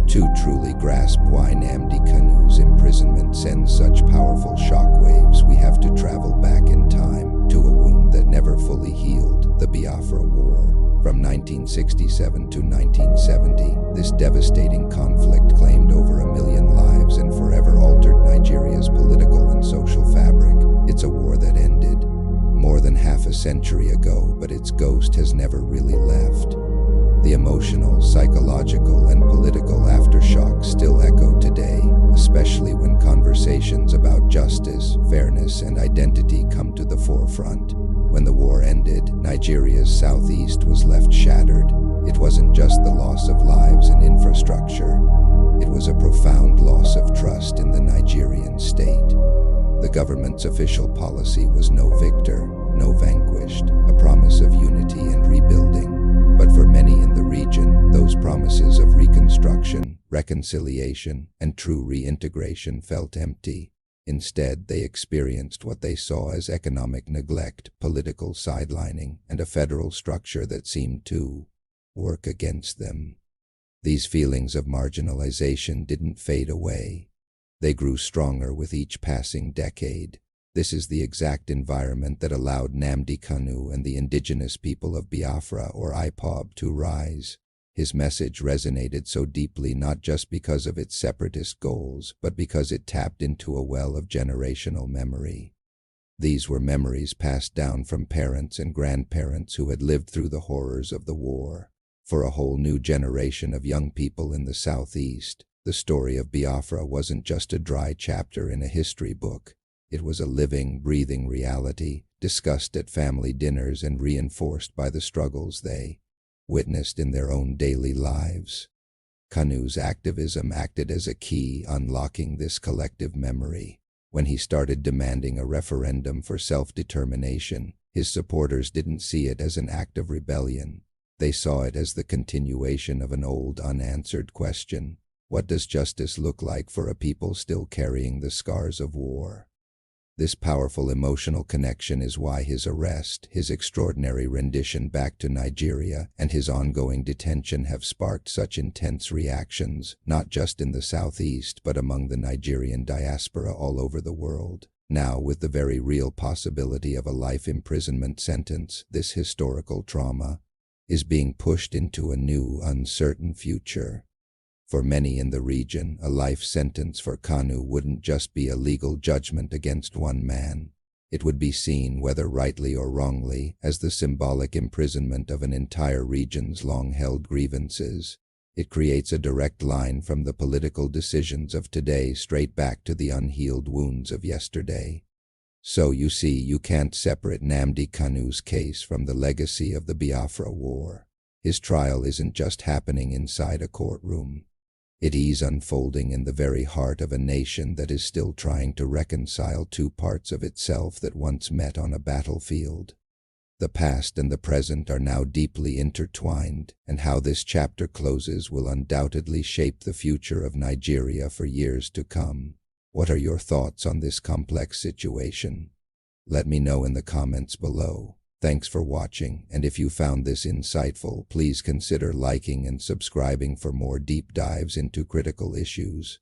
To truly grasp why Nnamdi Kanu's imprisonment sends such powerful shockwaves, we have to travel back in time to a wound that never fully healed, the Biafra War. From 1967 to 1970, this devastating conflict claimed over 1 million lives and forever altered Nigeria's political and social fabric. It's a war that ended more than half a century ago, but its ghost has never really left. The emotional, psychological, and political aftershocks still echo today, especially when conversations about justice, fairness, and identity come to the forefront. When the war ended, Nigeria's southeast was left shattered. It wasn't just the loss of lives and infrastructure. It was a profound loss of trust in the Nigerian state. The government's official policy was no victor, no vanquished, a promise of unity and rebuilding. But for many in the region, those promises of reconstruction, reconciliation, and true reintegration felt empty. Instead, they experienced what they saw as economic neglect, political sidelining, and a federal structure that seemed to work against them. These feelings of marginalization didn't fade away. They grew stronger with each passing decade. This is the exact environment that allowed Nnamdi Kanu and the indigenous people of Biafra, or IPOB, to rise. His message resonated so deeply not just because of its separatist goals, but because it tapped into a well of generational memory. These were memories passed down from parents and grandparents who had lived through the horrors of the war. For a whole new generation of young people in the southeast, the story of Biafra wasn't just a dry chapter in a history book. It was a living, breathing reality, discussed at family dinners and reinforced by the struggles they witnessed in their own daily lives. Kanu's activism acted as a key unlocking this collective memory. When he started demanding a referendum for self-determination, his supporters didn't see it as an act of rebellion. They saw it as the continuation of an old, unanswered question. What does justice look like for a people still carrying the scars of war? This powerful emotional connection is why his arrest, his extraordinary rendition back to Nigeria, and his ongoing detention have sparked such intense reactions, not just in the southeast but among the Nigerian diaspora all over the world. Now, with the very real possibility of a life imprisonment sentence, this historical trauma is being pushed into a new, uncertain future. For many in the region, a life sentence for Kanu wouldn't just be a legal judgment against one man. It would be seen, whether rightly or wrongly, as the symbolic imprisonment of an entire region's long-held grievances. It creates a direct line from the political decisions of today straight back to the unhealed wounds of yesterday. So you see, you can't separate Nnamdi Kanu's case from the legacy of the Biafra War. His trial isn't just happening inside a courtroom. It is unfolding in the very heart of a nation that is still trying to reconcile two parts of itself that once met on a battlefield. The past and the present are now deeply intertwined, and how this chapter closes will undoubtedly shape the future of Nigeria for years to come. What are your thoughts on this complex situation? Let me know in the comments below. Thanks for watching, and if you found this insightful, please consider liking and subscribing for more deep dives into critical issues.